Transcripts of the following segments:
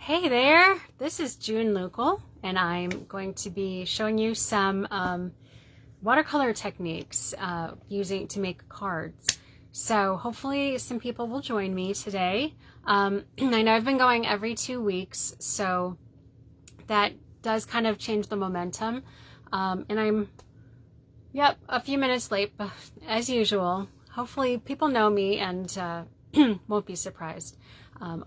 Hey there, this is June Local, and I'm going to be showing you some watercolor techniques using to make cards. So hopefully some people will join me today. I know I've been going every 2 weeks, so that does kind of change the momentum. And I'm, a few minutes late, but as usual. Hopefully people know me and won't be surprised.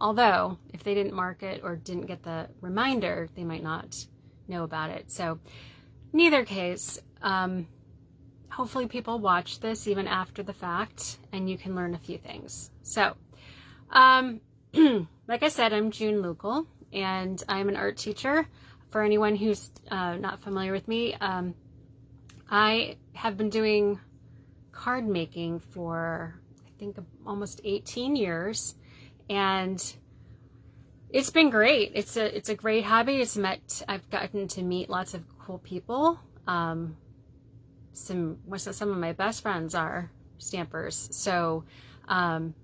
Although, if they didn't mark it or didn't get the reminder, they might not know about it. So, neither case, hopefully people watch this even after the fact, and you can learn a few things. So, like I said, I'm June Local, and I'm an art teacher. For anyone who's not familiar with me, I have been doing card making for, I think, almost 18 years. And it's been great. It's a great hobby. I've gotten to meet lots of cool people. Some of my best friends are stampers. So I'm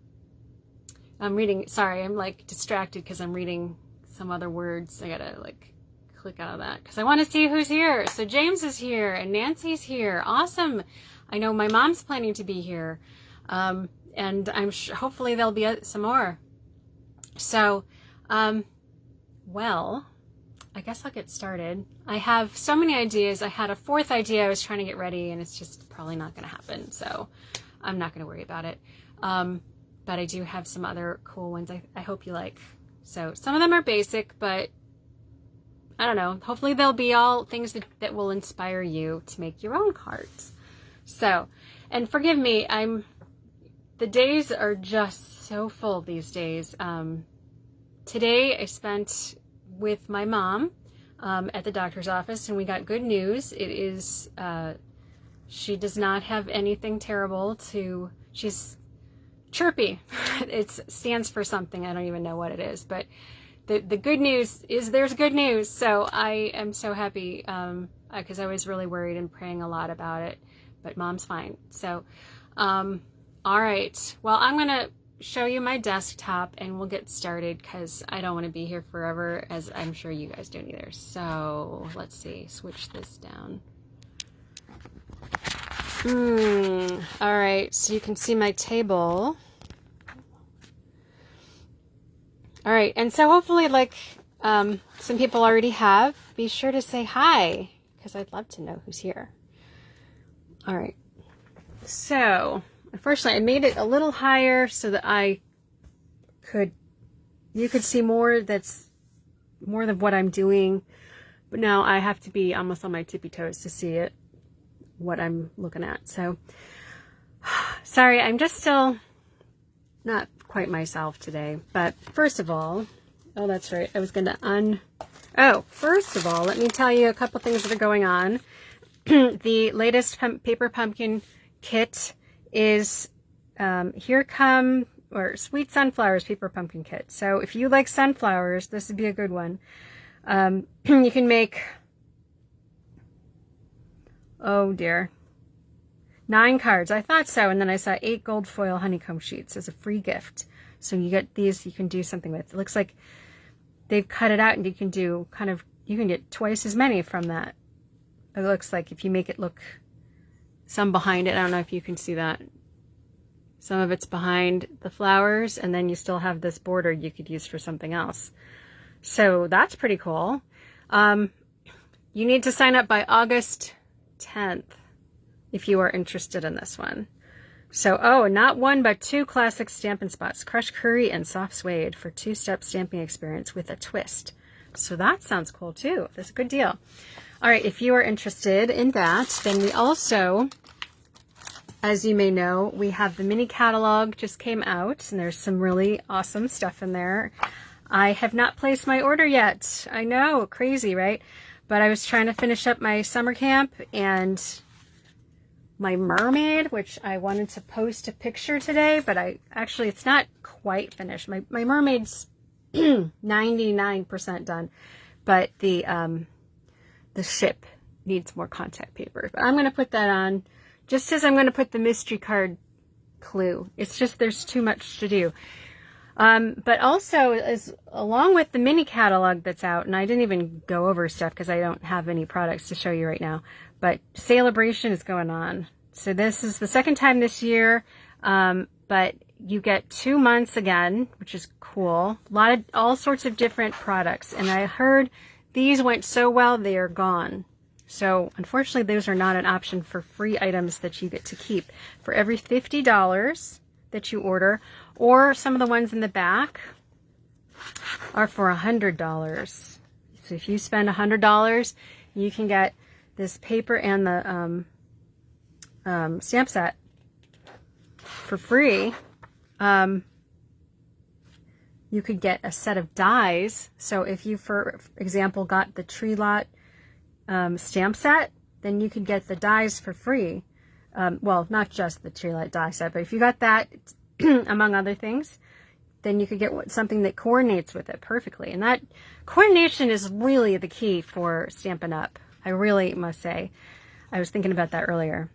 reading, sorry, I'm like distracted because I'm reading some other words. I gotta like click out of that because I want to see who's here. So James is here and Nancy's here. Awesome. I know my mom's planning to be here. And I'm hopefully there'll be some more. So, well, I guess I'll get started. I have so many ideas. I had a fourth idea I was trying to get ready, and it's just probably not going to happen. So I'm not going to worry about it. But I do have some other cool ones I hope you like. So some of them are basic, but I don't know. Hopefully they'll be all things that will inspire you to make your own cards. So, and forgive me, the days are just so full these days. Today I spent with my mom at the doctor's office, and we got good news. It is, she does not have anything terrible she's chirpy. It stands for something. I don't even know what it is, but the good news is there's good news. So I am so happy because I was really worried and praying a lot about it, but mom's fine. So, all right, well, I'm going to show you my desktop and we'll get started because I don't want to be here forever, as I'm sure you guys don't either. So let's see, switch this down. All right, so you can see my table. All right, and so hopefully, like some people already have, be sure to say hi because I'd love to know who's here. All right, so unfortunately, I made it a little higher so that you could see more. That's more than what I'm doing. But now I have to be almost on my tippy toes to see what I'm looking at. So, sorry, I'm just still not quite myself today. But first of all, oh, that's right. I was going to first of all, let me tell you a couple things that are going on. The latest paper pumpkin kit is Sweet Sunflowers paper pumpkin kit. So if you like sunflowers, this would be a good one. You can make, oh dear, 9 cards. I thought so, and then I saw 8 gold foil honeycomb sheets as a free gift. So you get these, you can do something with. It looks like they've cut it out, and you can get twice as many from that. It looks like if you make it look some behind it. I don't know if you can see that. Some of it's behind the flowers, and then you still have this border you could use for something else. So that's pretty cool. You need to sign up by August 10th if you are interested in this one. So, not 1 but 2 classic Stampin' Spots, crushed curry and soft suede for 2-step stamping experience with a twist. So that sounds cool too. That's a good deal. All right, if you are interested in that, then we also, as you may know, we have the mini catalog just came out, and there's some really awesome stuff in there. I have not placed my order yet. I know, crazy, right? But I was trying to finish up my summer camp and my mermaid, which I wanted to post a picture today, but it's not quite finished. My mermaid's 99% done, but the ship needs more contact paper. But I'm going to put that on just as I'm going to put the mystery card clue. It's just there's too much to do. But also, as along with the mini catalog that's out, and I didn't even go over stuff because I don't have any products to show you right now, but Celebration is going on. So this is the second time this year, but you get 2 months again, which is cool. All sorts of different products. And I heard these went so well, they are gone. So unfortunately, those are not an option for free items that you get to keep. For every $50 that you order, or some of the ones in the back are for $100. So if you spend $100, you can get this paper and the stamp set for free. You could get a set of dies. So if you, for example, got the Tree Lot stamp set, then you could get the dies for free. Well, not just the Tree Lot die set, but if you got that, among other things, then you could get something that coordinates with it perfectly. And that coordination is really the key for Stampin' Up. I really must say. I was thinking about that earlier.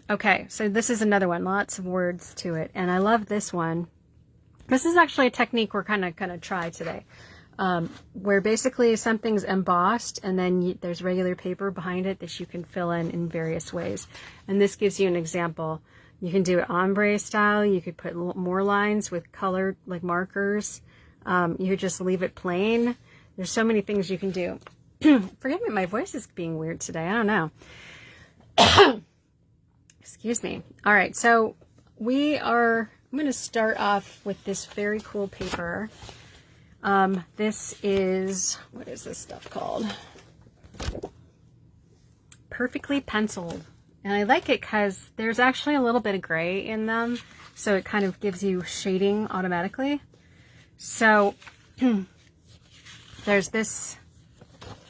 Okay, so this is another one. Lots of words to it. And I love this one. This is actually a technique we're kind of going to try today. Where basically something's embossed and then there's regular paper behind it that you can fill in various ways. And this gives you an example. You can do it ombre style. You could put more lines with colored like markers. You could just leave it plain. There's so many things you can do. Forgive me, my voice is being weird today. I don't know. Excuse me. All right, so I'm going to start off with this very cool paper. This is, what is this stuff called? Perfectly Penciled. And I like it because there's actually a little bit of gray in them, so it kind of gives you shading automatically. So there's this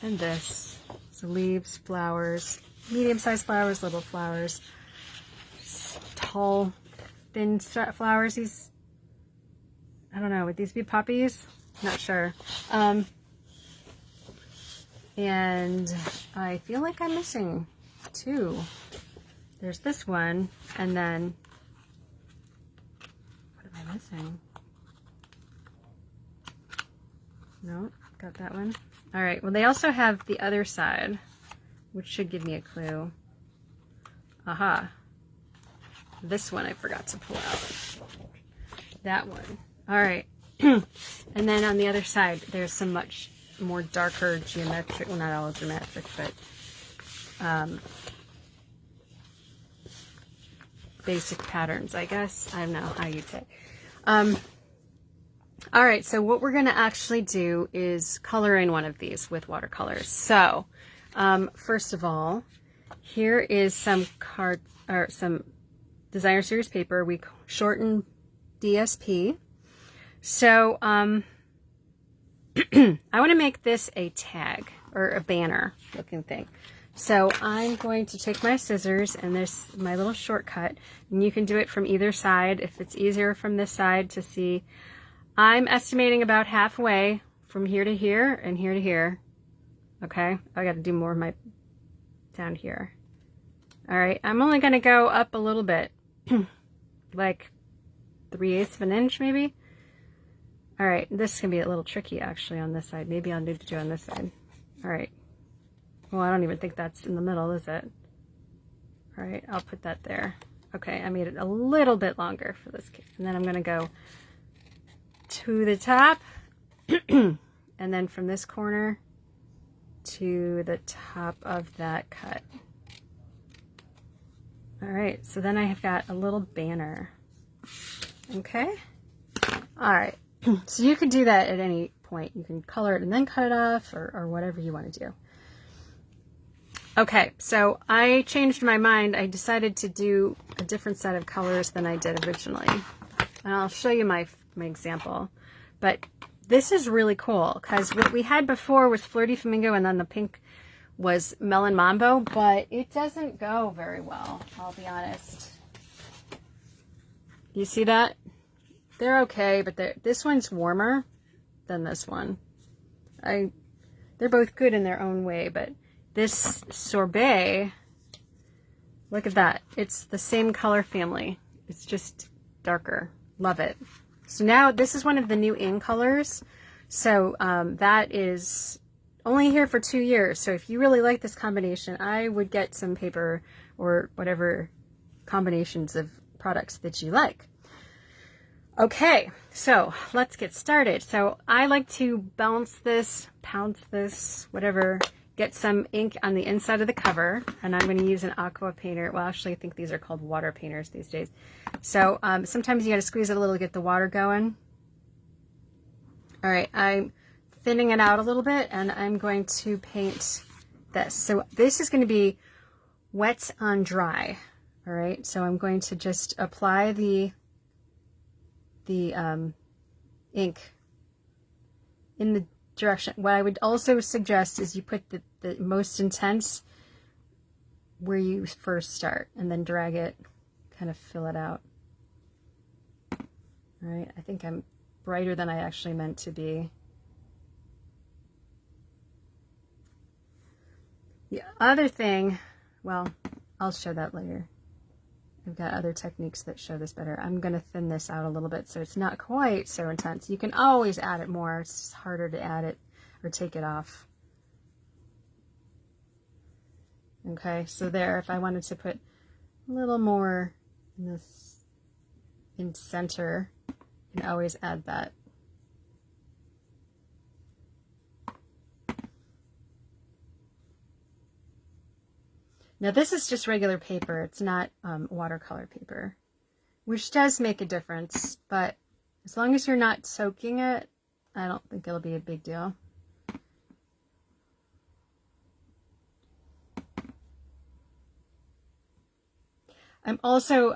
and this. So leaves, flowers, medium-sized flowers, little flowers, tall, thin flowers. These, I don't know, would these be poppies? Not sure. And I feel like I'm missing two. There's this one, and then, what am I missing? No, got that one. All right, well, they also have the other side, which should give me a clue. Aha. This one I forgot to pull out. That one. All right. And then on the other side, there's some much more darker geometric, well, not all geometric, but basic patterns, I guess. I don't know how you'd say. All right, so what we're going to actually do is color in one of these with watercolors. So, first of all, here is some some designer series paper. We shorten DSP. So, I want to make this a tag or a banner looking thing. So I'm going to take my scissors, and there's my little shortcut, and you can do it from either side if it's easier from this side to see. I'm estimating about halfway from here to here and here to here. Okay, I got to do more of my down here. All right, I'm only going to go up a little bit, like 3/8 of an inch maybe. All right, this can be a little tricky actually on this side. Maybe I'll need to do it on this side. All right. Well, I don't even think that's in the middle, is it? All right, I'll put that there. Okay, I made it a little bit longer for this case. And then I'm gonna go to the top, and then from this corner to the top of that cut. All right, so then I have got a little banner. Okay, all right. So you could do that at any point. You can color it and then cut it off, or whatever you want to do. Okay, so I changed my mind. I decided to do a different set of colors than I did originally. And I'll show you my example. But this is really cool because what we had before was Flirty Flamingo, and then the pink was Melon Mambo, but it doesn't go very well, I'll be honest. You see that? They're okay, but this one's warmer than this one. They're both good in their own way, but this sorbet, look at that. It's the same color family. It's just darker. Love it. So now this is one of the new in colors. So that is only here for 2 years. So if you really like this combination, I would get some paper or whatever combinations of products that you like. Okay, so let's get started. So I like to pounce this, whatever, get some ink on the inside of the cover, and I'm going to use an aqua painter. Well, actually, I think these are called water painters these days. So sometimes you got to squeeze it a little to get the water going. All right, I'm thinning it out a little bit, and I'm going to paint this. So this is going to be wet on dry. All right, so I'm going to just apply the ink in the direction. What I would also suggest is you put the most intense where you first start and then drag it, kind of fill it out. All right, I think I'm brighter than I actually meant to be. The other thing, well, I'll show that later. I've got other techniques that show this better. I'm going to thin this out a little bit so it's not quite so intense. You can always add it more. It's just harder to add it or take it off. Okay, so there, if I wanted to put a little more in this, in center, you can always add that. Now this is just regular paper, it's not watercolor paper, which does make a difference, but as long as you're not soaking it, I don't think it'll be a big deal. I'm also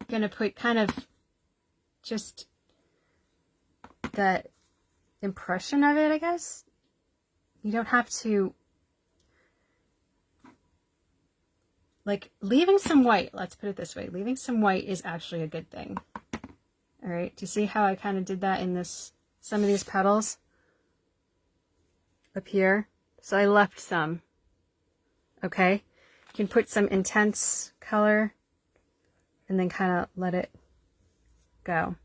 going to put kind of just that impression of it, I guess. You don't have to, like, leaving some white, let's put it this way, leaving some white is actually a good thing. All right, do you see how I kind of did that in this, some of these petals up here? So I left some, okay? You can put some intense color and then kind of let it go.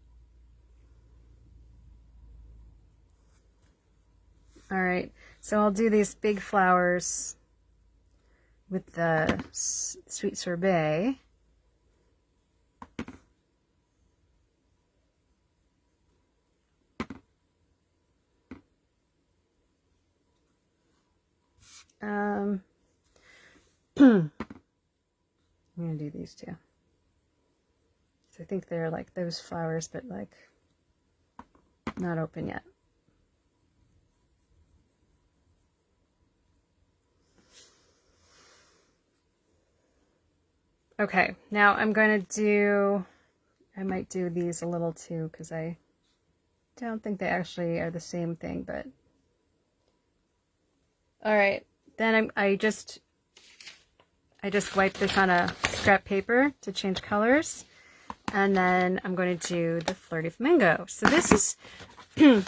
All right, so I'll do these big flowers with the sweet sorbet. I'm gonna do these two. So I think they're like those flowers, but like not open yet. Okay, now I'm going to do, I might do these a little too, because I don't think they actually are the same thing, but. All right, then I just wipe this on a scrap paper to change colors, and then I'm going to do the Flirty Flamingo. So this is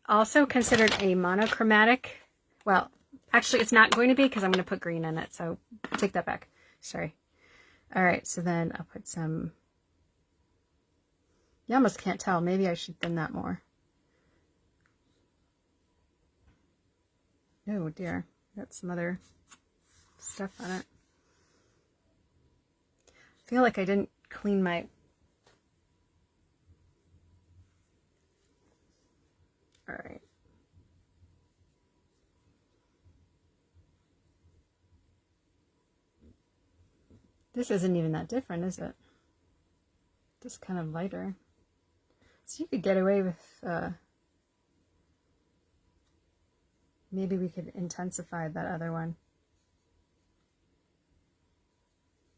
also considered a monochromatic. Well, actually it's not going to be because I'm going to put green in it, so take that back. Sorry. All right, so then I'll put some, you almost can't tell. Maybe I should thin that more. Oh dear, got some other stuff on it. I feel like I didn't clean my, all right. This isn't even that different, is it? Just kind of lighter. So you could get away with, maybe we could intensify that other one.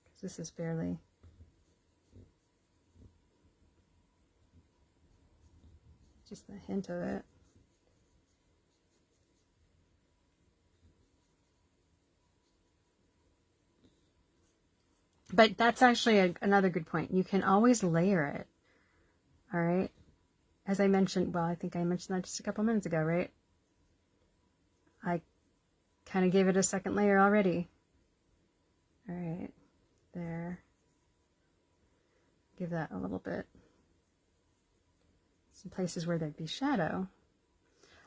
Because this is barely. Just a hint of it. But that's actually another good point. You can always layer it. All right. As I mentioned, well, I think I mentioned that just a couple minutes ago, right? I kind of gave it a second layer already. All right. There. Give that a little bit. some places where there'd be shadow.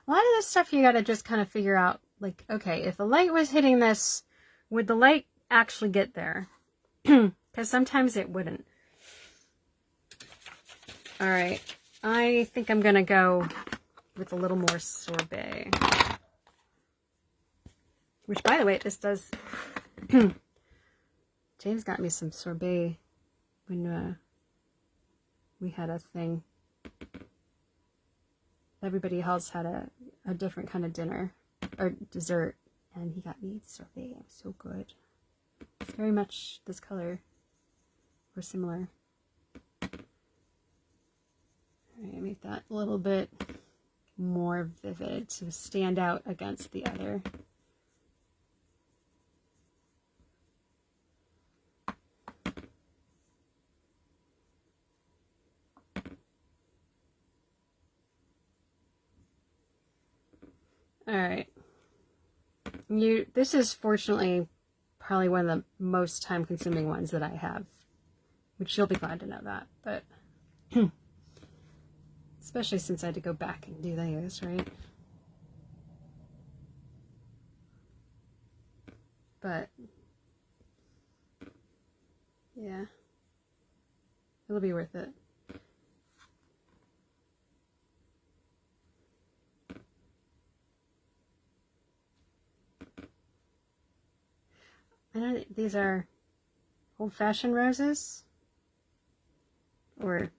A lot of this stuff you got to just kind of figure out, like, okay, if the light was hitting this, would the light actually get there? Because sometimes it wouldn't. All right, I think I'm going to go with a little more sorbet. Which, by the way, this does... James got me some sorbet when we had a thing. Everybody else had a different kind of dinner or dessert, and he got me sorbet. It was so good. It's very much this color or similar. All right, make that a little bit more vivid to stand out against the other. All right. This is fortunately probably one of the most time-consuming ones that I have, which you'll be glad to know that, but especially since I had to go back and do these, right? But yeah, it'll be worth it. I know these are old-fashioned roses, or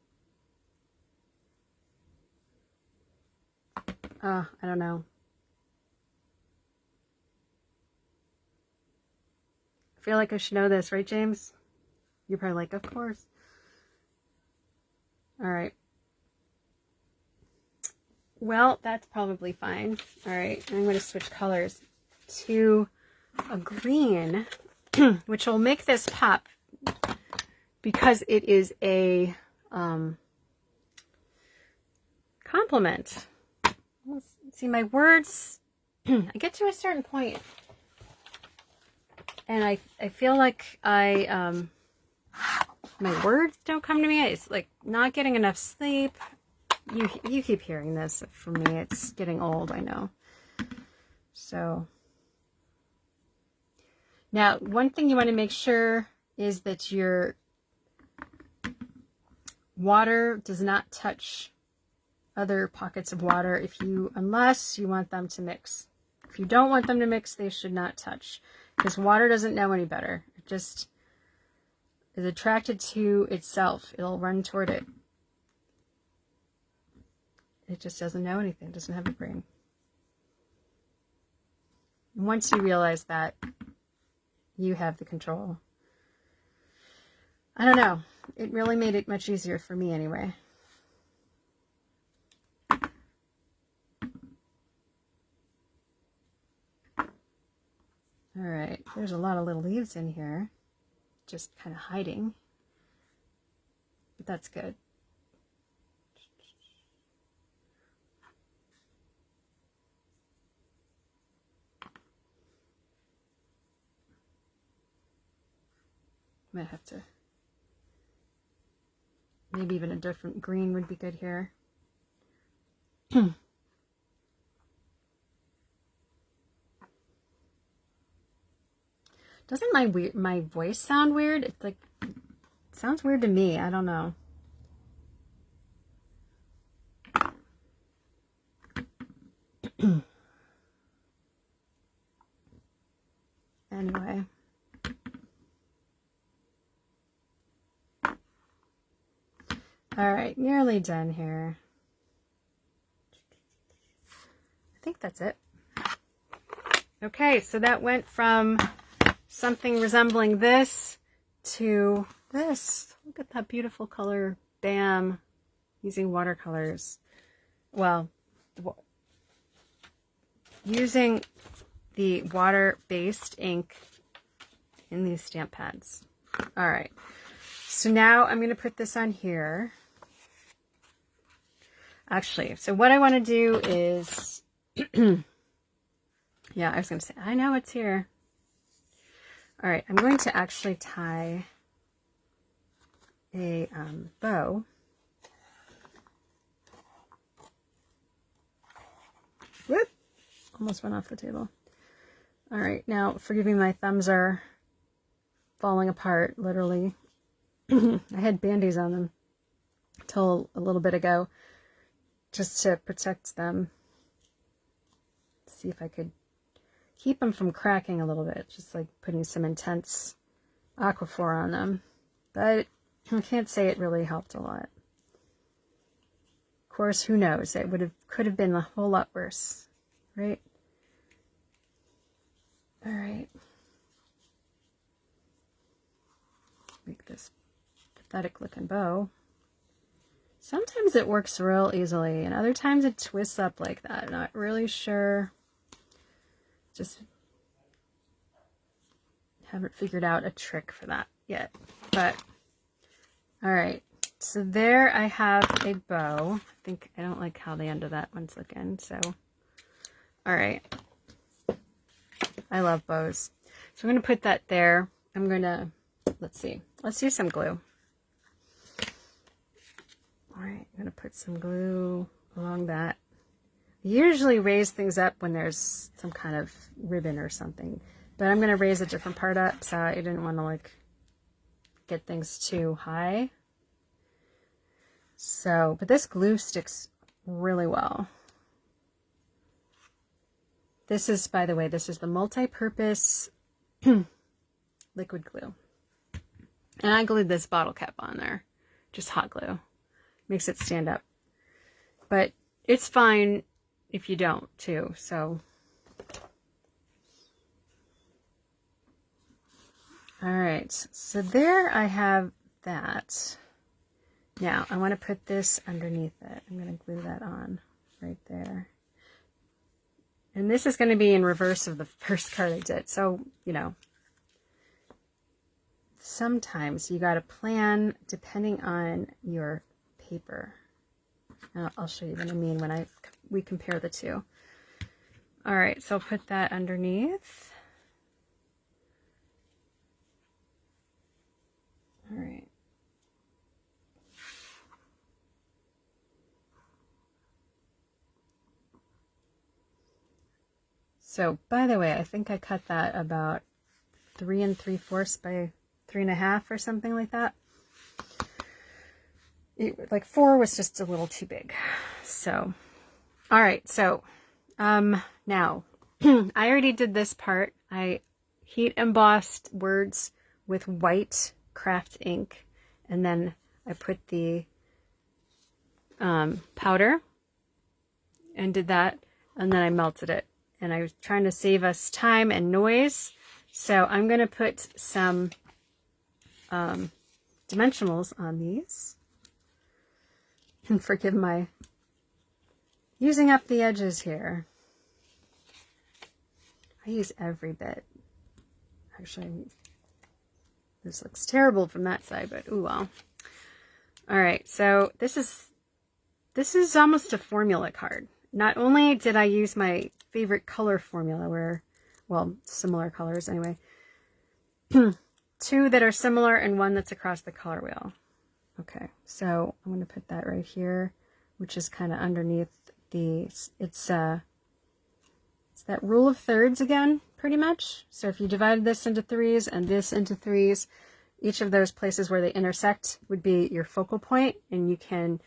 I don't know. I feel like I should know this, right, James? You're probably like, of course. All right. Well, that's probably fine. All right, I'm going to switch colors to a green, which will make this pop because it is a compliment. Let's see, my words, I get to a certain point and I feel like my words don't come to me. It's like not getting enough sleep. You keep hearing this. For me, it's getting old, I know. So now, one thing you want to make sure is that your water does not touch other pockets of water unless you want them to mix. If you don't want them to mix, they should not touch, because water doesn't know any better. It just is attracted to itself. It'll run toward it. It just doesn't know anything. It doesn't have a brain. And once you realize that, you have the control. I don't know. It really made it much easier for me anyway. All right, there's a lot of little leaves in here, just kind of hiding, but that's good. Might have to, maybe even a different green would be good here. Doesn't my voice sound weird? It's like, it sounds weird to me. I don't know. Anyway. All right, nearly done here. I think that's it. Okay, so that went from something resembling this to this. Look at that beautiful color. Bam. Using watercolors. Well, using the water-based ink in these stamp pads. All right. So now I'm going to put this on here. Actually, so what I want to do is, yeah, I was going to say, I know it's here. All right, I'm going to actually tie a bow almost went off the table. All right, now forgive me, my thumbs are falling apart, literally. I had band-aids on them till a little bit ago, just to protect them. Let's see if I could keep them from cracking a little bit, just like putting some intense aquaphor on them. But I can't say it really helped a lot. Of course, who knows? It could have been a whole lot worse, right? All right. Make this pathetic looking bow. Sometimes it works real easily, and other times it twists up like that. I'm not really sure. Just haven't figured out a trick for that yet. But all right, so there I have a bow. I don't like how the end of that one's looking. So all right, I love bows. So I'm gonna put that there. I'm gonna, let's see, let's use some glue. All right, I'm gonna put some glue along that. I usually raise things up when there's some kind of ribbon or something, but I'm gonna raise a different part up, so I didn't want to like get things too high. So, but this glue sticks really well. This is, by the way, this is the multi-purpose liquid glue. And I glued this bottle cap on there, just hot glue. Makes it stand up. But it's fine if you don't too, so. All right, so there I have that. Now I want to put this underneath it. I'm going to glue that on right there. And this is going to be in reverse of the first card I did. So, you know, sometimes you got to plan depending on your paper. I'll show you what I mean when we compare the two. All right, so I'll put that underneath. All right. So, by the way, I think I cut that about 3 3/4 by 3.5 or something like that. Like 4 was just a little too big. So, all right. So, now I already did this part. I heat embossed words with white craft ink, and then I put the powder and did that, and then I melted it. And I was trying to save us time and noise, so I'm going to put some dimensionals on these. And forgive my using up the edges here. I use every bit. Actually, this looks terrible from that side, but ooh well. All right, so this is almost a formula card. Not only did I use my favorite color formula, well, similar colors anyway. 2 that are similar and 1 that's across the color wheel. Okay, so I'm going to put that right here, which is kind of underneath it's that rule of thirds again, pretty much. So if you divided this into 3s and this into 3s, each of those places where they intersect would be your focal point, and you can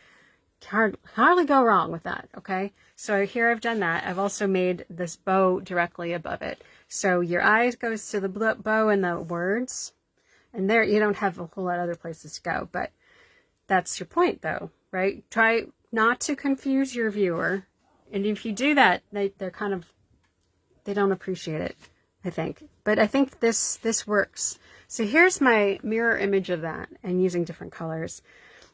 hardly go wrong with that, okay? So here I've done that. I've also made this bow directly above it. So your eye goes to the bow and the words, and there you don't have a whole lot of other places to go, but that's your point though, right? Try not to confuse your viewer, and if you do that, they don't appreciate it, I think. But I think this works. So here's my mirror image of that, and using different colors,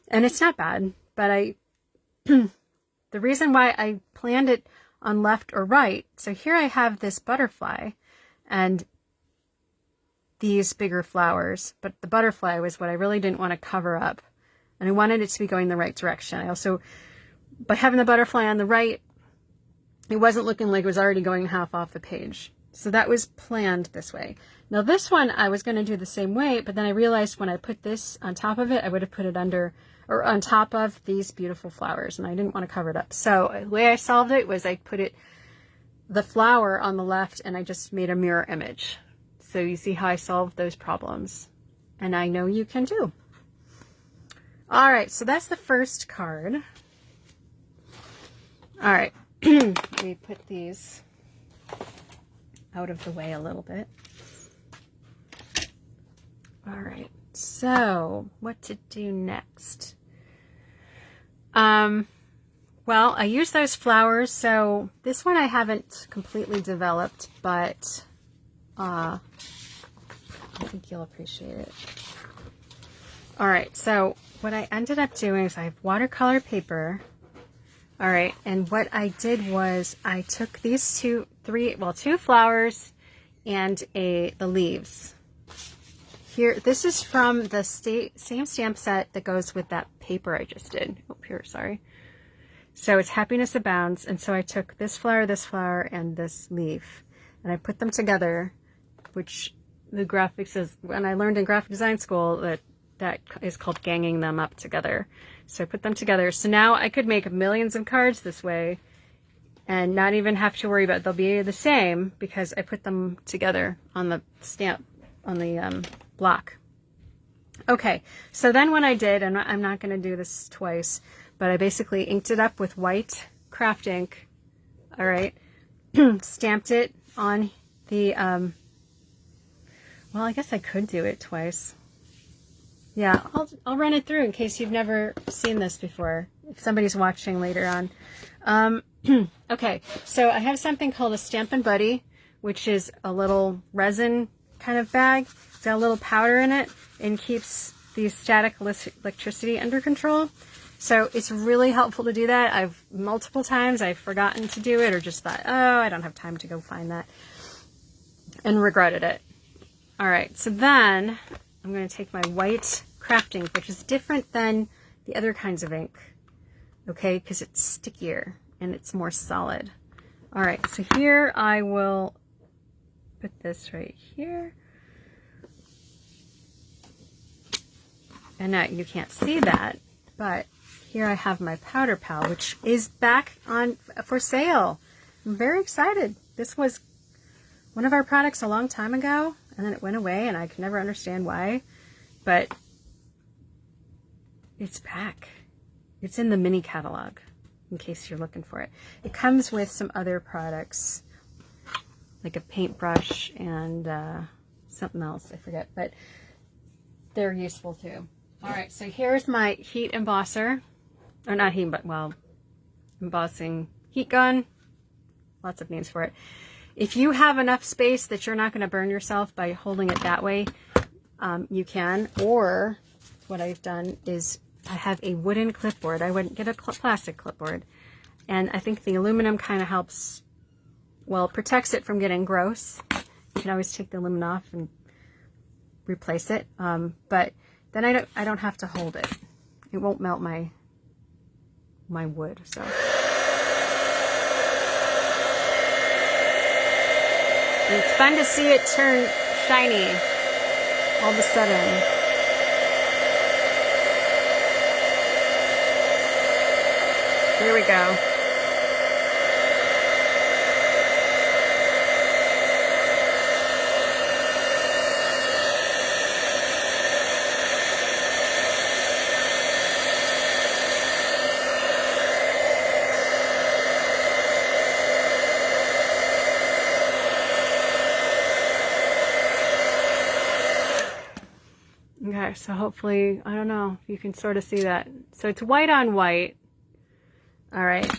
and it's not bad, but the reason why I planned it on left or right, so here I have this butterfly and these bigger flowers, but the butterfly was what I really didn't want to cover up, and I wanted it to be going the right direction. I also, by having the butterfly on the right, it wasn't looking like it was already going half off the page. So that was planned this way. Now this one I was going to do the same way, but then I realized when I put this on top of it, I would have put it under or on top of these beautiful flowers, and I didn't want to cover it up. So the way I solved it was I put it the flower on the left and I just made a mirror image. So you see how I solved those problems. And I know you can too. All right, so that's the first card. All right, let me put these out of the way a little bit. All right, so what to do next? Well, I use those flowers, so this one I haven't completely developed, but I think you'll appreciate it. All right, so what I ended up doing is I have watercolor paper. All right, and what I did was I took these two flowers and the leaves. Here, this is from the same stamp set that goes with that paper I just did. Oh, here, sorry. So it's Happiness Abounds, and so I took this flower, and this leaf, and I put them together, which the graphics is, when I learned in graphic design school, that is called ganging them up together. So I put them together. So now I could make millions of cards this way and not even have to worry about they'll be the same because I put them together on the stamp, on the block. Okay, so then what I did, and I'm not going to do this twice, but I basically inked it up with white craft ink. All right, stamped it on the, well, I guess I could do it twice. Yeah, I'll run it through in case you've never seen this before, if somebody's watching later on. Okay, so I have something called a Stampin' Buddy, which is a little resin kind of bag. It's got a little powder in it and keeps the static electricity under control. So it's really helpful to do that. Multiple times I've forgotten to do it or just thought, oh, I don't have time to go find that, and regretted it. All right, so then I'm going to take my white craft ink, which is different than the other kinds of ink, okay, because it's stickier and it's more solid. All right, so here I will put this right here. And now you can't see that, but here I have my powder pal, which is back on for sale. I'm very excited. This was one of our products a long time ago, and then it went away, and I could never understand why, but it's back. It's in the mini catalog, in case you're looking for it. It comes with some other products, like a paintbrush and something else, I forget, but they're useful too. All right, so here's my heat embosser, or not heat, but well, embossing heat gun, lots of names for it. If you have enough space that you're not going to burn yourself by holding it that way, you can, or what I've done is I have a wooden clipboard. I wouldn't get a plastic clipboard, and I think the aluminum kind of helps, well, protects it from getting gross. You can always take the aluminum off and replace it, but then I don't have to hold it. It won't melt my wood. So and it's fun to see it turn shiny all of a sudden. There we go. Okay, so hopefully, I don't know if you can sort of see that. So it's white on white. All right,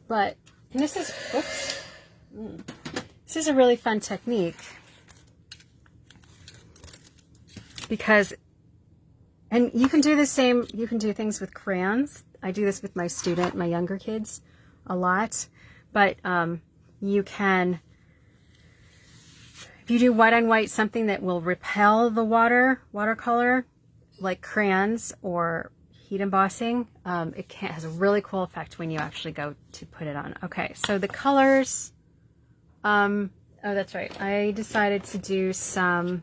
but, and this is, oops, this is a really fun technique because, and you can do the same, you can do things with crayons. I do this with my younger kids a lot, but you can, if you do white on white, something that will repel the watercolor, like crayons or heat embossing, it has a really cool effect when you actually go to put it on. Okay, so the colors, oh, that's right. I decided to do some,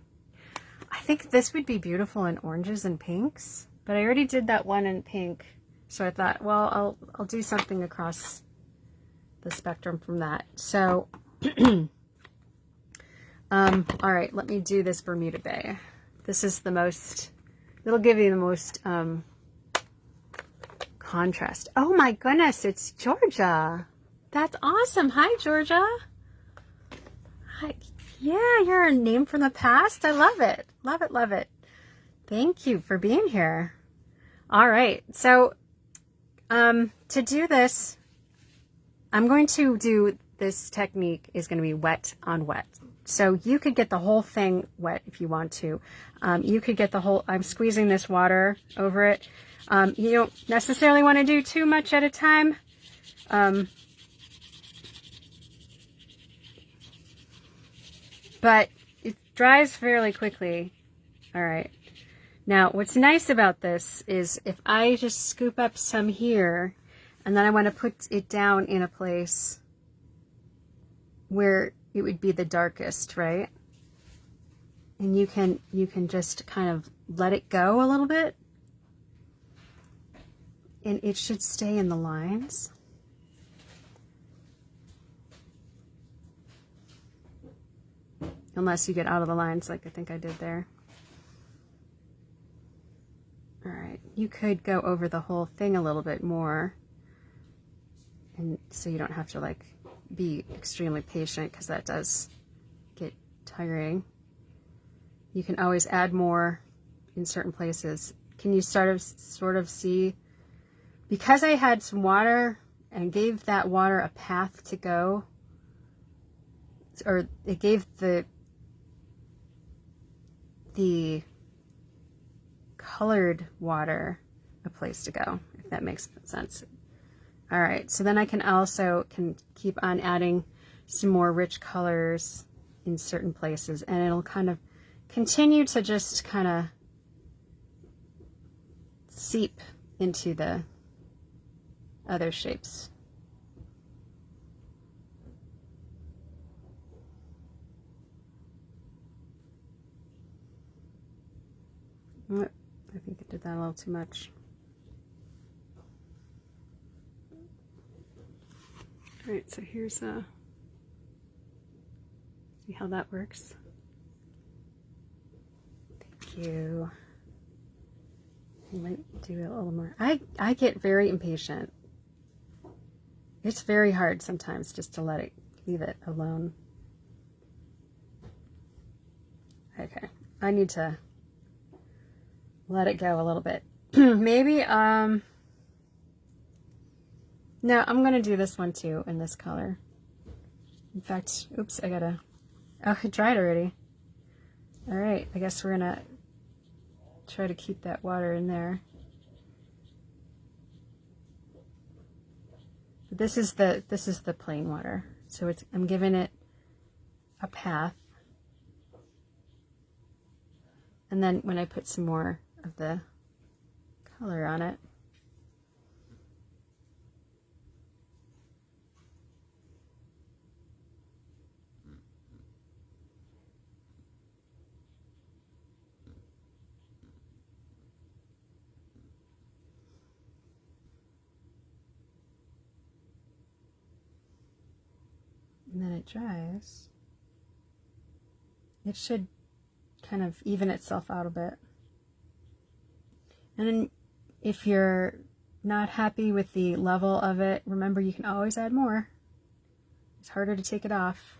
I think this would be beautiful in oranges and pinks, but I already did that one in pink. So I thought, well, I'll do something across the spectrum from that. So All right, let me do this Bermuda Bay. This is the most, it'll give you the most contrast. Oh my goodness, it's Georgia. That's awesome. Hi, Georgia. Hi. Yeah, you're a name from the past. I love it. Love it, love it. Thank you for being here. All right, so to do this, I'm going to do this technique is going to be wet on wet. So you could get the whole thing wet if you want to. You could get the whole, I'm squeezing this water over it. You don't necessarily want to do too much at a time. But it dries fairly quickly. All right. Now, what's nice about this is if I just scoop up some here, and then I want to put it down in a place where it would be the darkest, right? And you can just kind of let it go a little bit, and it should stay in the lines. Unless you get out of the lines like I think I did there. All right, you could go over the whole thing a little bit more, and so you don't have to like be extremely patient, because that does get tiring. You can always add more in certain places. Can you sort of see, because I had some water and gave that water a path to go, or it gave the colored water a place to go, if that makes sense. All right, so then I can keep on adding some more rich colors in certain places, and it'll kind of continue to just kind of seep into the other shapes. I think I did that a little too much. All right, so here's see how that works. Thank you. I might do a little more. I get very impatient. It's very hard sometimes just to leave it alone. Okay, I need to let it go a little bit. Maybe, no, I'm going to do this one too in this color. In fact, oops, oh, it dried already. All right, I guess we're going to try to keep that water in there. This is the plain water. So I'm giving it a path. And then when I put some more of the color on it, and then it dries, it should kind of even itself out a bit. And then if you're not happy with the level of it, remember you can always add more. It's harder to take it off.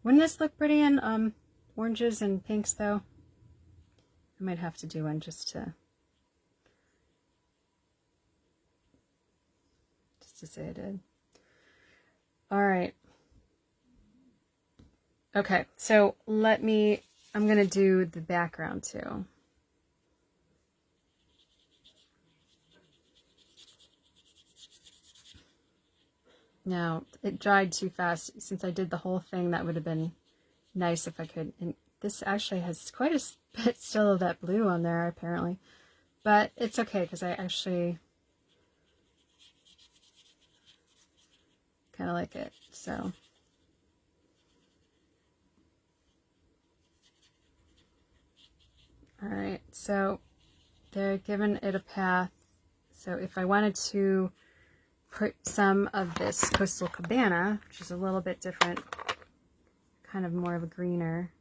Wouldn't this look pretty in oranges and pinks though? I might have to do one just to say I did. All right. Okay, so I'm gonna do the background too. Now, it dried too fast. Since I did the whole thing, that would have been nice if I could. And this actually has quite a bit still of that blue on there, apparently. But it's okay, because I actually kind of like it, so. All right, so they're giving it a path. So if I wanted to put some of this Coastal Cabana, which is a little bit different, kind of more of a greener.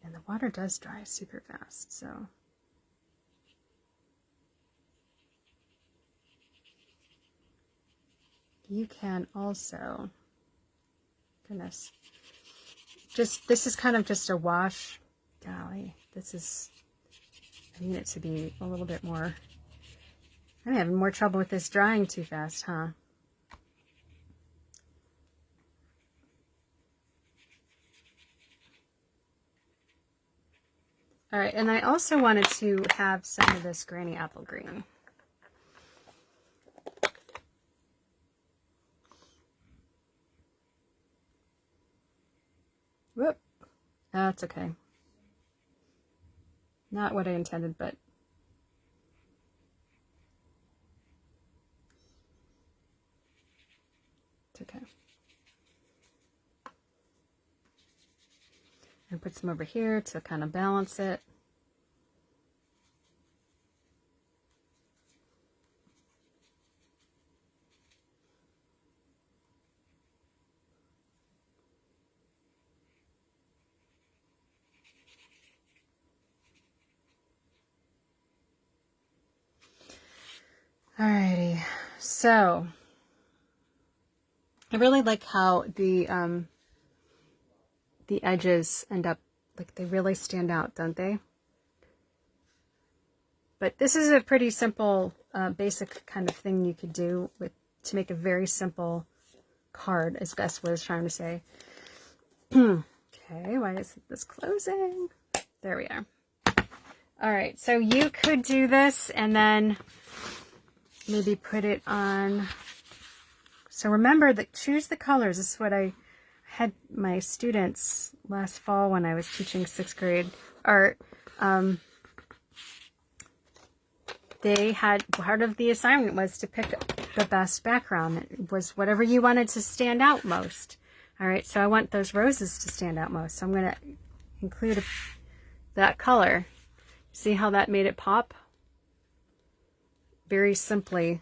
And the water does dry super fast, so. You can also, goodness, this is kind of just a wash. Golly, I need it to be a little bit more. I'm having more trouble with this drying too fast, huh? All right, and I also wanted to have some of this Granny Apple Green. Whoop. That's okay. Not what I intended, but it's okay. And put some over here to kind of balance it. Alrighty, so I really like how the edges end up, like they really stand out, don't they? But this is a pretty simple, basic kind of thing you could do to make a very simple card, is that's what I was trying to say. Okay, why is this closing? There we are. All right, so you could do this and then maybe put it on. So remember that choose the colors. This is what I had my students last fall when I was teaching 6th grade art. They had, part of the assignment was to pick the best background. It was whatever you wanted to stand out most. All right, so I want those roses to stand out most. So I'm going to include that color. See how that made it pop? Very simple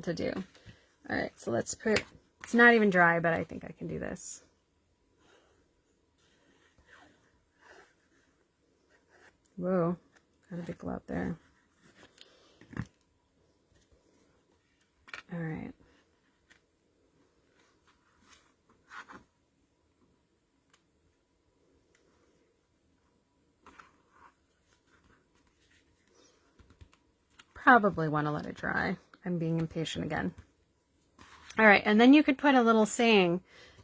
to do. All right, so let's put, it's not even dry, but I think I can do this. Whoa, got a big glow up there. All right. Probably want to let it dry. I'm being impatient again. All right, and then you could put a little saying,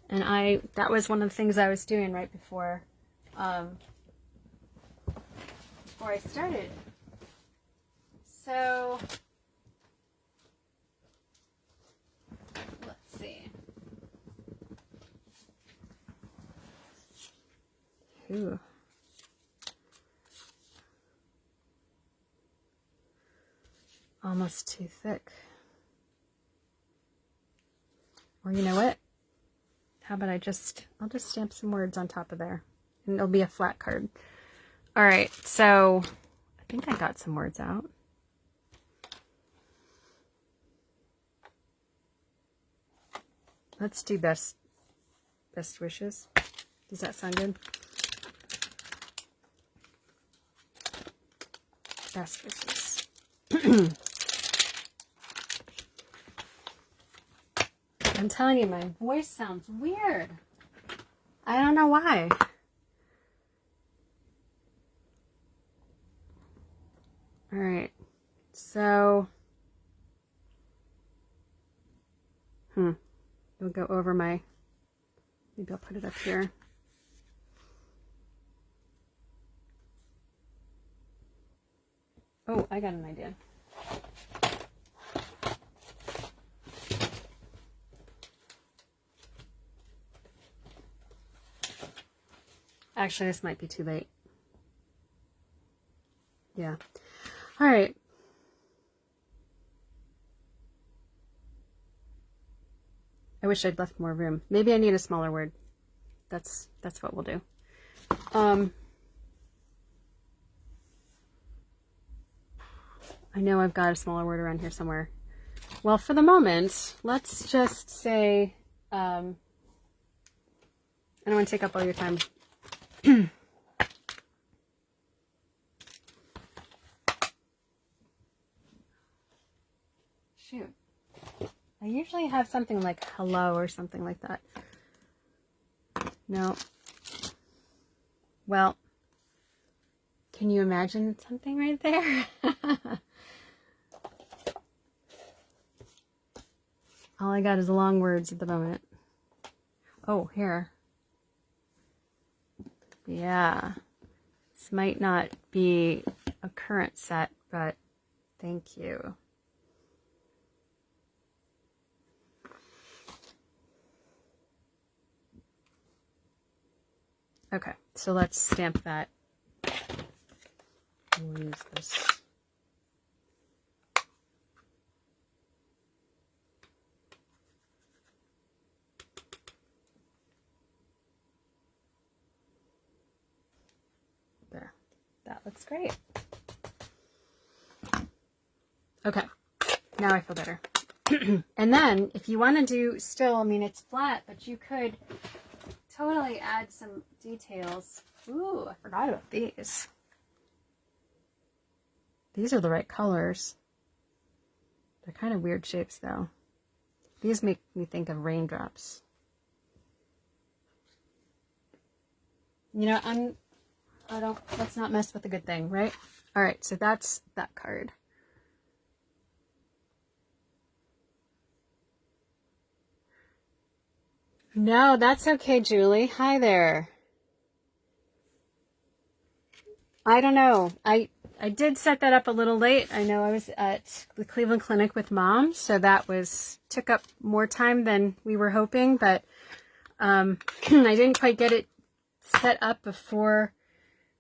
and that was one of the things I was doing right before I started. So let's see. Ooh. Almost too thick. Or you know what? How about I'll just stamp some words on top of there. And it'll be a flat card. All right, so I think I got some words out. Let's do best wishes. Does that sound good? Best wishes. I'm telling you, my voice sounds weird. I don't know why. All right, so, we'll go over maybe I'll put it up here. Oh, I got an idea. Actually, this might be too late. Yeah. All right. I wish I'd left more room. Maybe I need a smaller word. That's what we'll do. I know I've got a smaller word around here somewhere. Well, for the moment, let's just say, I don't want to take up all your time. Shoot. I usually have something like hello or something like that. No. Well, can you imagine something right there? All I got is long words at the moment. Oh, here. Yeah. This might not be a current set, but thank you. Okay, so let's stamp that. We'll use this. There, that looks great. Okay, now I feel better. And then if you want to do still, I mean, it's flat, but you could totally add some details. Ooh, I forgot about these. These are the right colors. They're kind of weird shapes though. These make me think of raindrops. You know, let's not mess with a good thing, right? All right, so that's that card. No, that's okay, Julie. Hi there. I don't know. I did set that up a little late. I know I was at the Cleveland Clinic with Mom, so that took up more time than we were hoping, but I didn't quite get it set up before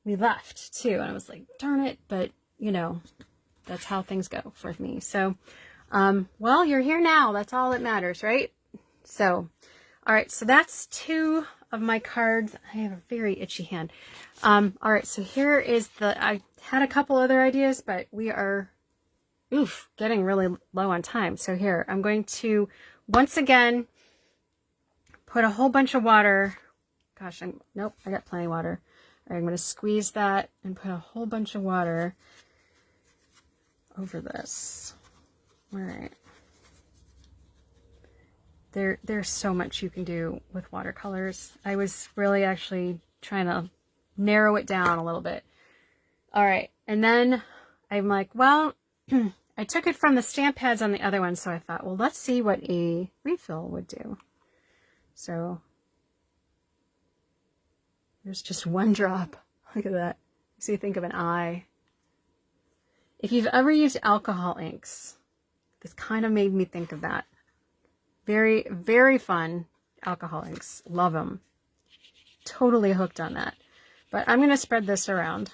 we left too. And I was like, darn it, but you know, that's how things go for me. So, well, you're here now. That's all that matters, right? So, all right, so that's 2 of my cards. I have a very itchy hand. All right, so here is I had a couple other ideas, but we are, getting really low on time. So here, I'm going to, once again, put a whole bunch of water. Gosh, nope, I got plenty of water. All right, I'm going to squeeze that and put a whole bunch of water over this. All right. There's so much you can do with watercolors. I was really actually trying to narrow it down a little bit. All right, and then I'm like, well, I took it from the stamp pads on the other one, so I thought, well, let's see what a refill would do. So there's just one drop. Look at that. So you think of an eye. If you've ever used alcohol inks, this kind of made me think of that. Very, very fun alcohol inks. Love them. Totally hooked on that. But I'm going to spread this around.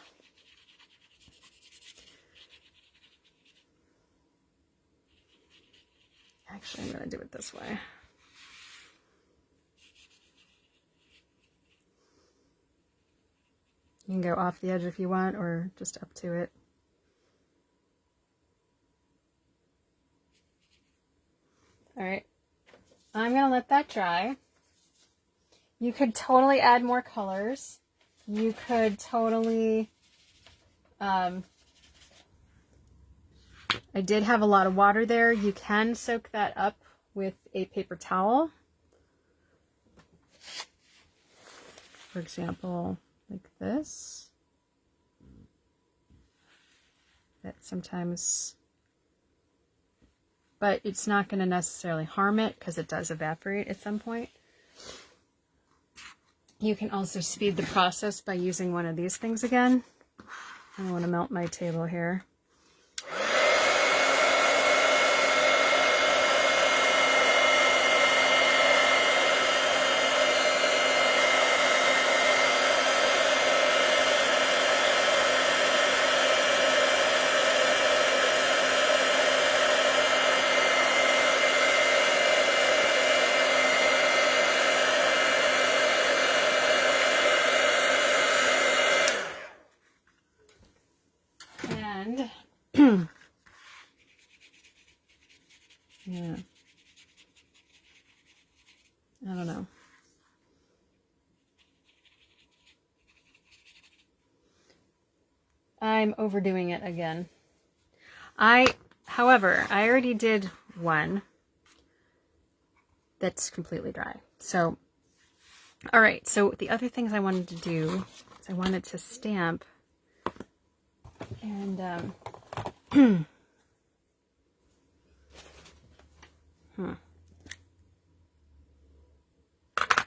Actually, I'm going to do it this way. You can go off the edge if you want, or just up to it. All right. I'm going to let that dry. You could totally add more colors. You could totally, I did have a lot of water there. You can soak that up with a paper towel. For example, like this. That sometimes, but it's not going to necessarily harm it because it does evaporate at some point. You can also speed the process by using one of these things again. I don't want to melt my table here. Yeah. I don't know. I'm overdoing it again. However, I already did one that's completely dry. So, all right. So the other things I wanted to do is I wanted to stamp and,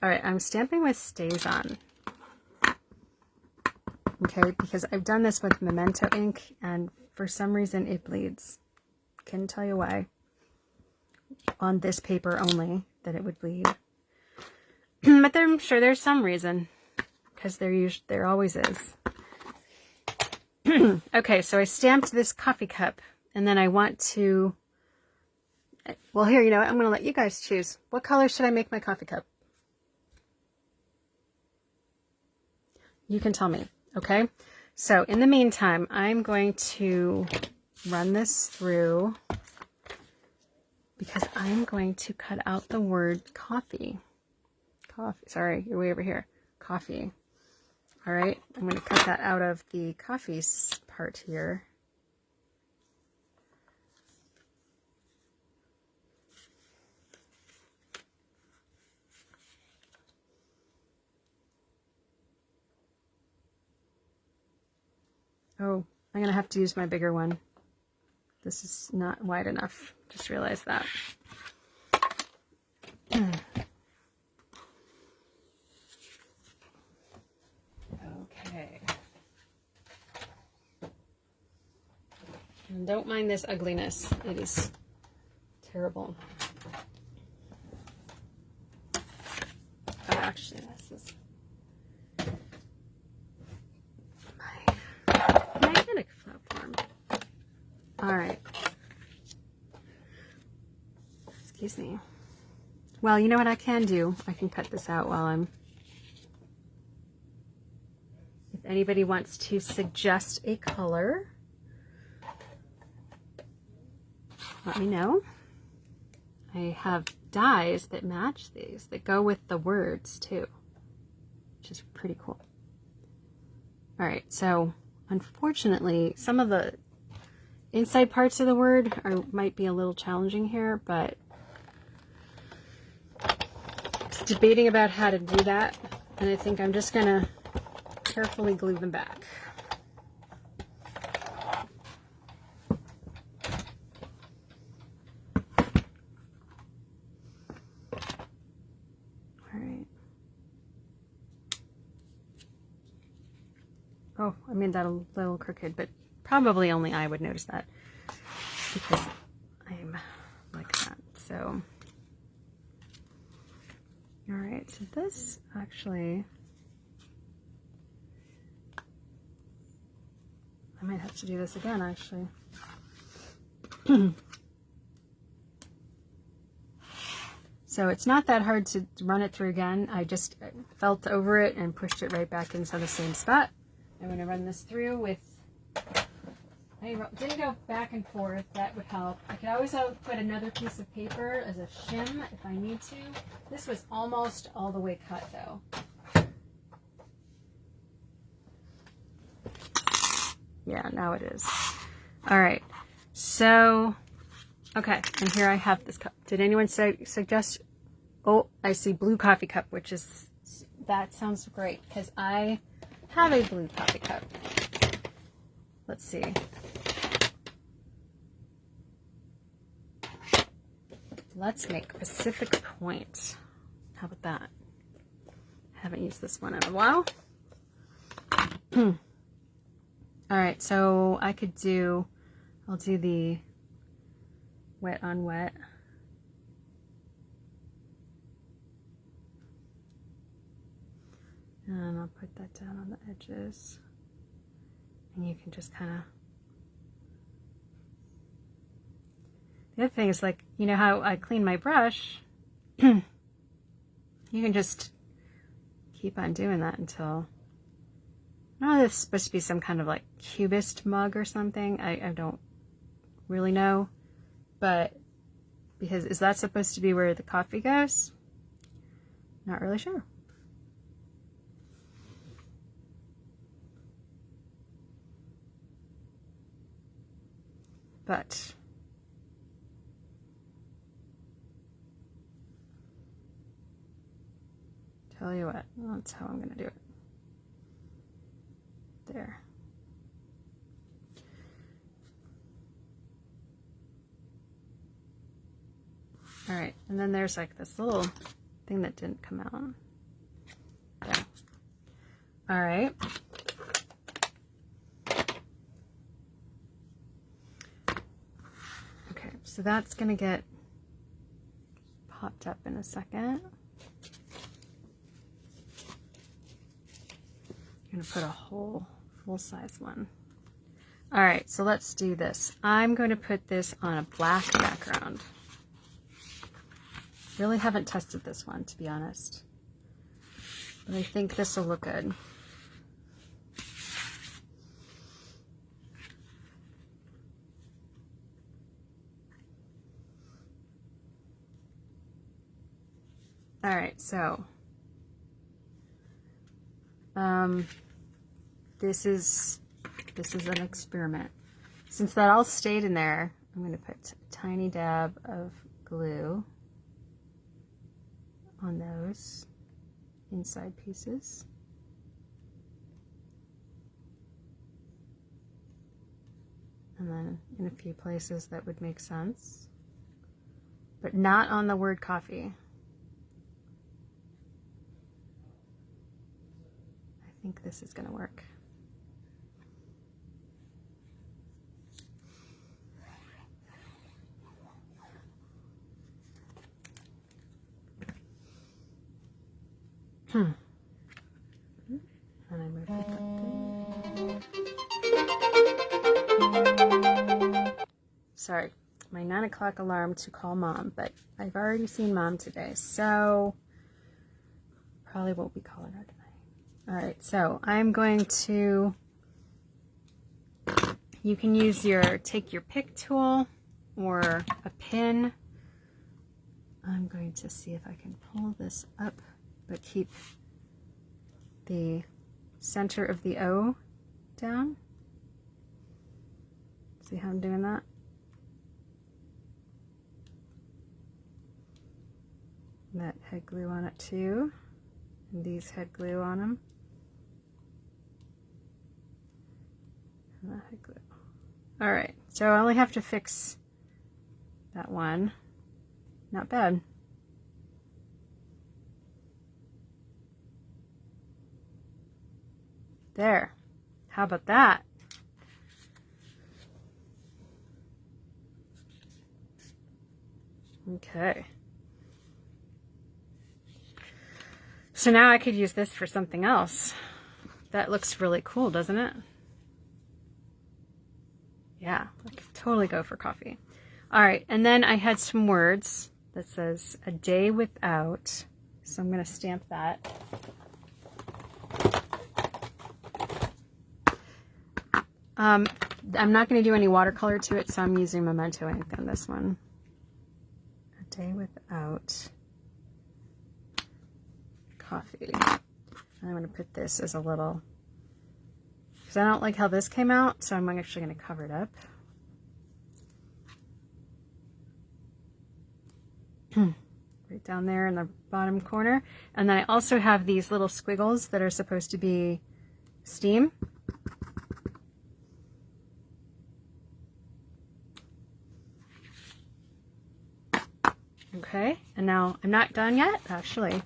All right, I'm stamping with Stays On. Okay, because I've done this with Memento ink and for some reason it bleeds. Couldn't tell you why. On this paper only that it would bleed. But I'm sure there's some reason, because there always is. Okay, so I stamped this coffee cup, and then I want to, well, here, you know what? I'm going to let you guys choose. What color should I make my coffee cup? You can tell me, okay? So in the meantime, I'm going to run this through because I'm going to cut out the word coffee. Coffee, sorry, you're way over here. Coffee. All right, I'm going to cut that out of the coffee part here. Oh, I'm going to have to use my bigger one. This is not wide enough. Just realized that. Okay. And don't mind this ugliness. It is terrible. Oh, actually, this is my magnetic platform. All right. Excuse me. Well, you know what I can do? I can cut this out while I'm... If anybody wants to suggest a color, let me know. I have dies that match these, that go with the words too, which is pretty cool. All right, so unfortunately, some of the inside parts of the word might be a little challenging here, but just debating about how to do that, and I think I'm just gonna carefully glue them back. Oh, I made that a little crooked, but probably only I would notice that because I'm like that. So, all right, so this actually, I might have to do this again actually. So it's not that hard to run it through again. I just felt over it and pushed it right back into the same spot. I'm going to run this through with, I didn't go back and forth, that would help. I could always put another piece of paper as a shim if I need to. This was almost all the way cut though. Yeah, now it is. All right, so, okay, and here I have this cup. Did anyone suggest, oh, I see blue coffee cup, which is, that sounds great because I have a blue coffee cup. Let's see. Let's make Pacific Point. How about that? Haven't used this one in a while. All right, so I could do, I'll do the wet on wet. And I'll put that down on the edges. And you can just kind of... The other thing is, like, you know how I clean my brush? You can just keep on doing that until... I don't know if this is supposed to be some kind of, like, cubist mug or something. I don't really know. But because is that supposed to be where the coffee goes? Not really sure. But tell you what, that's how I'm going to do it. There. All right, and then there's like this little thing that didn't come out. There. All right. Okay, so that's gonna get popped up in a second. I'm gonna put a whole full-size one. All right, so let's do this. I'm going to put this on a black background. Really haven't tested this one, to be honest, but I think this will look good. All right, so this is an experiment. Since that all stayed in there, I'm going to put a tiny dab of glue on those inside pieces. And then in a few places that would make sense, but not on the word coffee. I think this is going to work. And I moved it up there. Sorry, my 9 o'clock alarm to call Mom, but I've already seen Mom today, so probably won't be calling her tonight. All right, so I'm going to, you can use take your pick tool or a pin. I'm going to see if I can pull this up, but keep the center of the O down. See how I'm doing that? And that had glue on it too, and these had glue on them. And that had glue. All right, so I only have to fix that one. Not bad. There. How about that? Okay. So now I could use this for something else. That looks really cool, doesn't it? Yeah, I could totally go for coffee. All right, and then I had some words that says a day without. So I'm going to stamp that. I'm not going to do any watercolor to it, so I'm using Memento ink on this one. A day without coffee. I'm going to put this as a little, because I don't like how this came out, so I'm actually going to cover it up. Right down there in the bottom corner. And then I also have these little squiggles that are supposed to be steam. Okay, and now I'm not done yet, actually,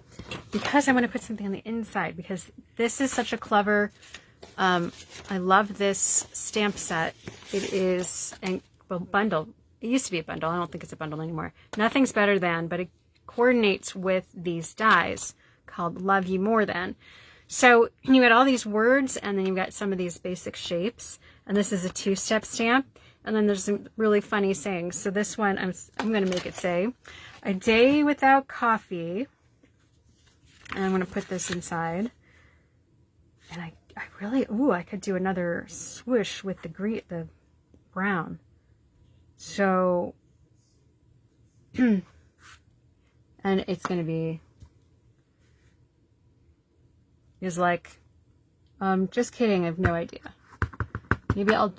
because I'm going to put something on the inside, because this is such a clever, I love this stamp set. It is a bundle. It used to be a bundle. I don't think it's a bundle anymore. Nothing's better than, but it coordinates with these dies called Love You More Than. So you got all these words, and then you've got some of these basic shapes, and this is a 2-step stamp. And then there's some really funny sayings. So this one, I'm going to make it say, a day without coffee. And I'm going to put this inside. And I really, ooh, I could do another swoosh with the brown. So And it's going to be, he's like, just kidding, I have no idea. Maybe I'm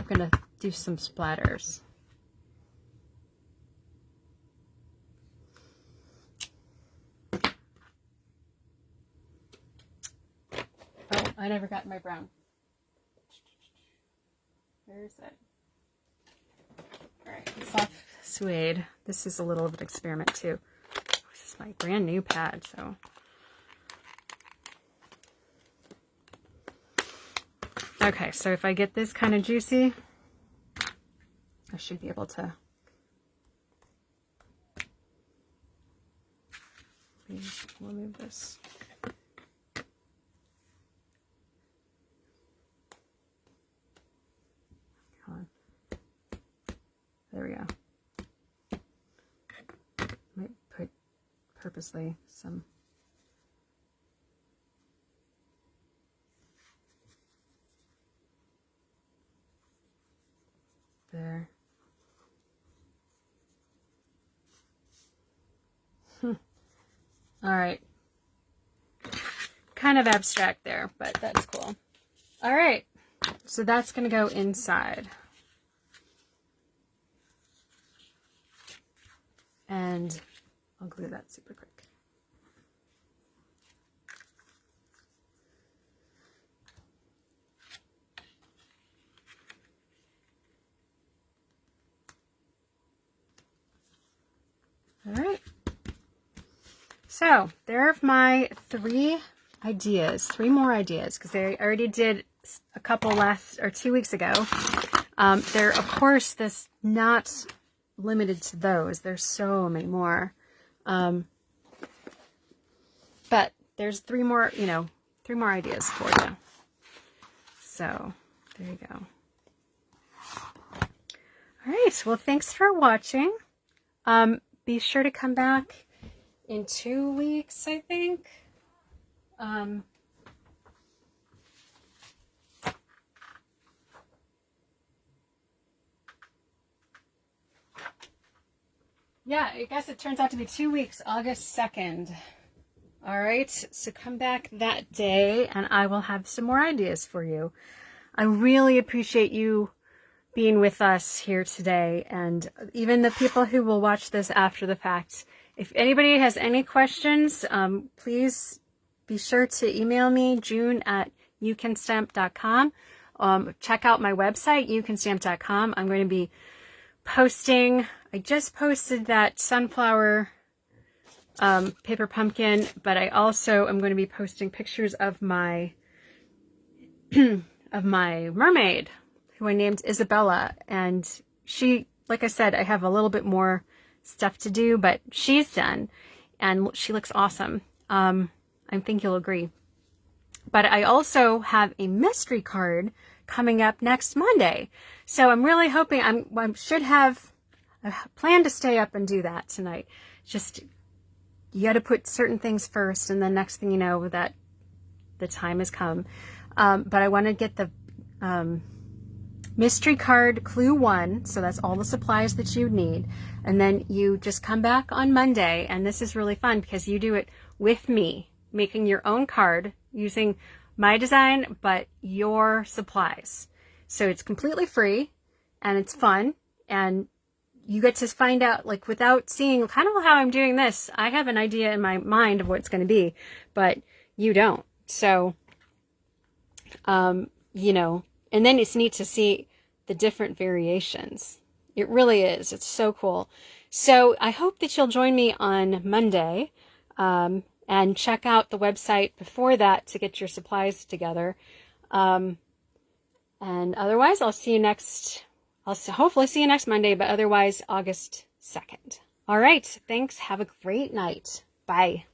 going to do some splatters. Oh, I never got my brown. Where is it? All right, soft suede. This is a little of an experiment too. This is my brand new pad, so. Okay, so if I get this kind of juicy, I should be able to we'll move this. There we go. Might put purposely some there. All right. Kind of abstract there, but that's cool. All right. So that's going to go inside. And I'll glue that super quick. All right. So there are my three more ideas, because I already did a couple 2 weeks ago. They're, of course, this not limited to those. There's so many more. But there's three more ideas for you. So there you go. All right. Well, thanks for watching. Be sure to come back in 2 weeks, I think. Yeah, I guess it turns out to be 2 weeks, August 2nd. All right, so come back that day and I will have some more ideas for you. I really appreciate you being with us here today, and even the people who will watch this after the fact. If anybody has any questions, please be sure to email me, june@youcanstamp.com. Check out my website, youcanstamp.com. I'm going to be posting, I just posted that sunflower paper pumpkin, but I also am going to be posting pictures of my of my mermaid, who I named Isabella. And she, like I said, I have a little bit more stuff to do, but she's done and she looks awesome. I think you'll agree. But I also have a mystery card coming up next Monday. So I'm really hoping, I plan to stay up and do that tonight. Just, you got to put certain things first, and the next thing you know, that the time has come. But I want to get the mystery card clue 1, so that's all the supplies that you need. And then you just come back on Monday, and this is really fun because you do it with me, making your own card using my design, but your supplies. So it's completely free and it's fun, and you get to find out, like, without seeing kind of how I'm doing this. I have an idea in my mind of what it's going to be, but you don't. So, you know, and then it's neat to see the different variations. It really is. It's so cool. So I hope that you'll join me on Monday, and check out the website before that to get your supplies together. And otherwise, I'll hopefully see you next Monday, but otherwise August 2nd. All right. Thanks. Have a great night. Bye.